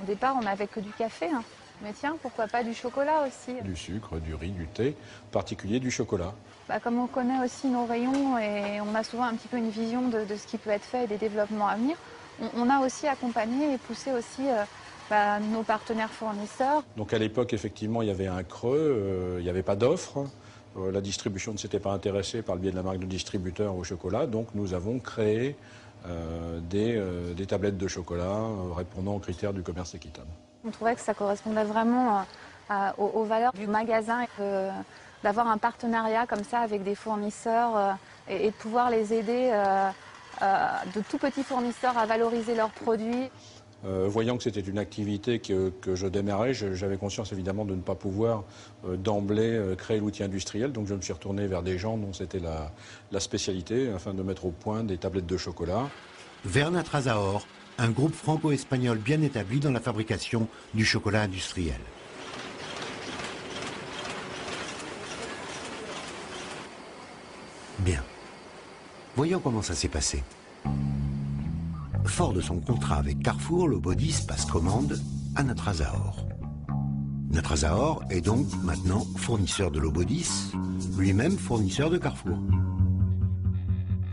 Au départ, on n'avait que du café, hein. Mais tiens, pourquoi pas du chocolat aussi? Du sucre, du riz, du thé, en particulier du chocolat. Comme on connaît aussi nos rayons et on a souvent un petit peu une vision de ce qui peut être fait et des développements à venir, on a aussi accompagné et poussé aussi nos partenaires fournisseurs. Donc à l'époque, effectivement, il y avait un creux, il n'y avait pas d'offre. La distribution ne s'était pas intéressée par le biais de la marque de distributeur au chocolat, donc nous avons créé des tablettes de chocolat répondant aux critères du commerce équitable. On trouvait que ça correspondait vraiment aux valeurs du magasin, d'avoir un partenariat comme ça avec des fournisseurs et de pouvoir les aider, de tout petits fournisseurs, à valoriser leurs produits. Voyant que c'était une activité que je démarrais, j'avais conscience évidemment de ne pas pouvoir d'emblée créer l'outil industriel, donc je me suis retourné vers des gens dont c'était la spécialité afin de mettre au point des tablettes de chocolat. Vers Natrasaor, un groupe franco-espagnol bien établi dans la fabrication du chocolat industriel. Bien. Voyons comment ça s'est passé. Fort de son contrat avec Carrefour, Lobodis passe commande à Natrasaor. Natrasaor est donc maintenant fournisseur de Lobodis, lui-même fournisseur de Carrefour.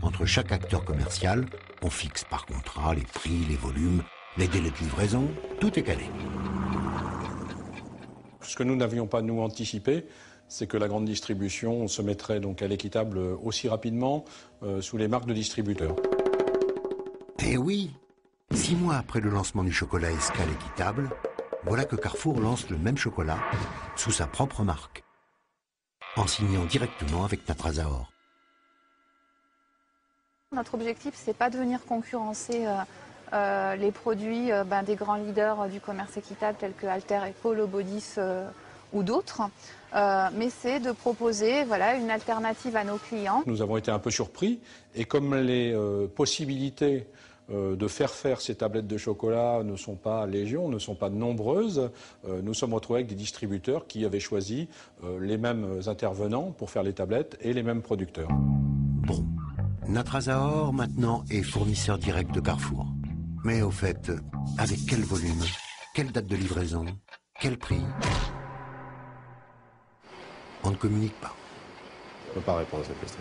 Entre chaque acteur commercial, on fixe par contrat les prix, les volumes, les délais de livraison, tout est calé. Ce que nous n'avions pas, nous, anticipé, c'est que la grande distribution se mettrait donc à l'équitable aussi rapidement sous les marques de distributeurs. Eh oui, 6 mois après le lancement du chocolat Escale équitable, voilà que Carrefour lance le même chocolat sous sa propre marque, en signant directement avec Natrasaor. Notre objectif, c'est pas de venir concurrencer les produits des grands leaders du commerce équitable tels que Alter Eco, Lobodis ou d'autres, mais c'est de proposer une alternative à nos clients. Nous avons été un peu surpris et comme les possibilités de faire ces tablettes de chocolat ne sont pas légion, ne sont pas nombreuses, nous sommes retrouvés avec des distributeurs qui avaient choisi les mêmes intervenants pour faire les tablettes et les mêmes producteurs. Bon, Natrasaor maintenant est fournisseur direct de Carrefour. Mais au fait, avec quel volume, quelle date de livraison, quel prix? On ne communique pas. Je ne peux pas répondre à cette question.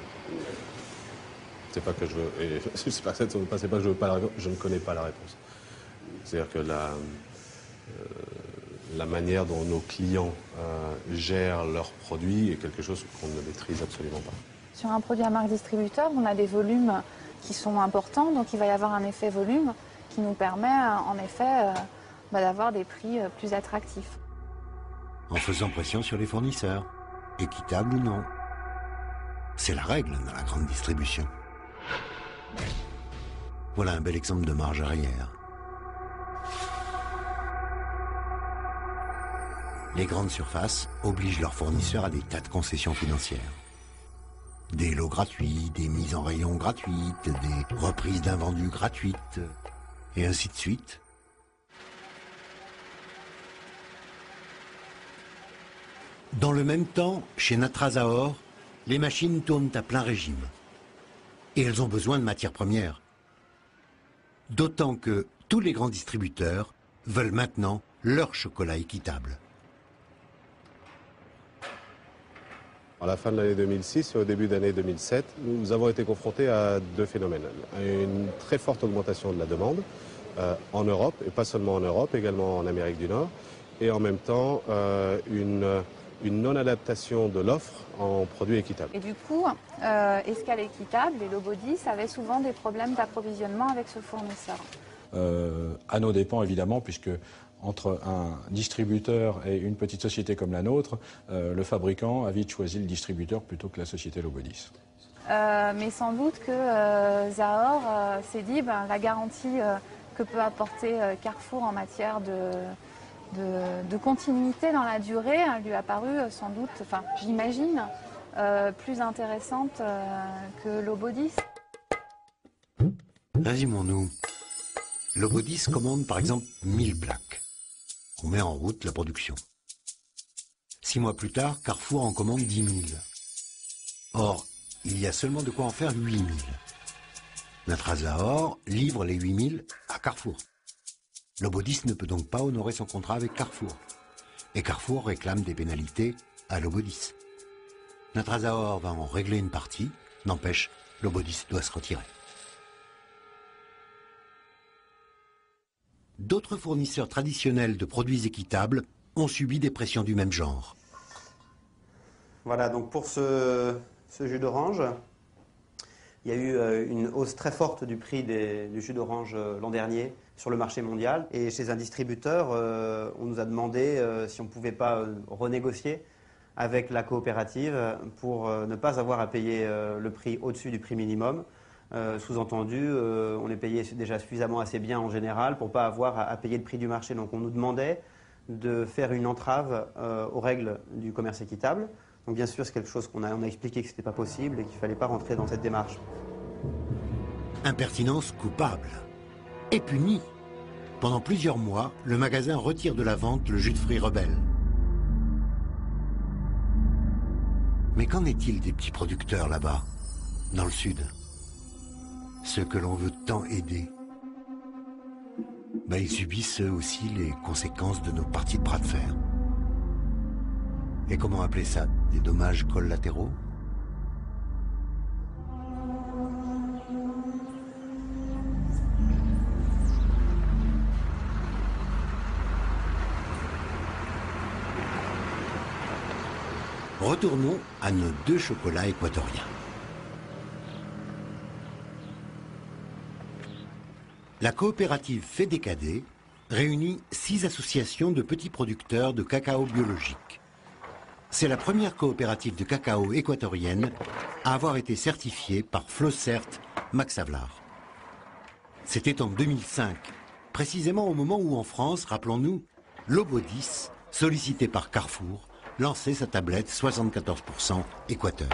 C'est pas que je veux, et c'est pas que je veux pas la réponse, je ne connais pas la réponse. C'est-à-dire que la manière dont nos clients gèrent leurs produits est quelque chose qu'on ne maîtrise absolument pas. Sur un produit à marque distributeur, on a des volumes qui sont importants, donc il va y avoir un effet volume qui nous permet en effet d'avoir des prix plus attractifs. En faisant pression sur les fournisseurs, équitable ou non. C'est la règle dans la grande distribution. Voilà un bel exemple de marge arrière. Les grandes surfaces obligent leurs fournisseurs à des tas de concessions financières. Des lots gratuits, des mises en rayon gratuites, des reprises d'invendus gratuites, et ainsi de suite. Dans le même temps, chez Natrasaor, les machines tournent à plein régime. Et elles ont besoin de matières premières. D'autant que tous les grands distributeurs veulent maintenant leur chocolat équitable. À la fin de l'année 2006 et au début de l'année 2007, nous avons été confrontés à deux phénomènes. Une très forte augmentation de la demande en Europe, et pas seulement en Europe, également en Amérique du Nord, et en même temps une non-adaptation de l'offre en produits équitables. Et du coup, Escale équitable et Lobodis avaient souvent des problèmes d'approvisionnement avec ce fournisseur. À nos dépens évidemment, puisque entre un distributeur et une petite société comme la nôtre, le fabricant a vite choisi le distributeur plutôt que la société Lobodis. Mais sans doute que Zahor s'est dit la garantie que peut apporter Carrefour en matière de continuité dans la durée lui a paru sans doute, j'imagine, plus intéressante que Lobodis. Résumons-nous. Lobodis commande par exemple 1000 plaques. On met en route la production. 6 mois plus tard, Carrefour en commande 10 000. Or, il y a seulement de quoi en faire 8 000. Natrasaor livre les 8 000 à Carrefour. Lobodis ne peut donc pas honorer son contrat avec Carrefour. Et Carrefour réclame des pénalités à Lobodis. Notre Azaor va en régler une partie, n'empêche, Lobodis doit se retirer. D'autres fournisseurs traditionnels de produits équitables ont subi des pressions du même genre. Voilà, donc pour ce jus d'orange, il y a eu une hausse très forte du prix du jus d'orange l'an dernier sur le marché mondial. Et chez un distributeur, on nous a demandé si on ne pouvait pas renégocier avec la coopérative pour ne pas avoir à payer le prix au-dessus du prix minimum. Sous-entendu, on est payé déjà suffisamment assez bien en général pour ne pas avoir à payer le prix du marché. Donc on nous demandait de faire une entrave aux règles du commerce équitable. Donc bien sûr, c'est quelque chose qu'on a expliqué que ce n'était pas possible et qu'il ne fallait pas rentrer dans cette démarche. Impertinence coupable et punie. Pendant plusieurs mois, le magasin retire de la vente le jus de fruits Rebelle. Mais qu'en est-il des petits producteurs là-bas, dans le sud? Ceux que l'on veut tant aider. Ils subissent eux aussi les conséquences de nos parties de bras de fer. Et comment appeler ça? Des dommages collatéraux? Retournons à nos 2 chocolats équatoriens. La coopérative FEDECADE réunit 6 associations de petits producteurs de cacao biologique. C'est la première coopérative de cacao équatorienne à avoir été certifiée par Flocert Max Havelaar. C'était en 2005, précisément au moment où en France, rappelons-nous, Lobodis, sollicité par Carrefour, lançait sa tablette 74% Équateur.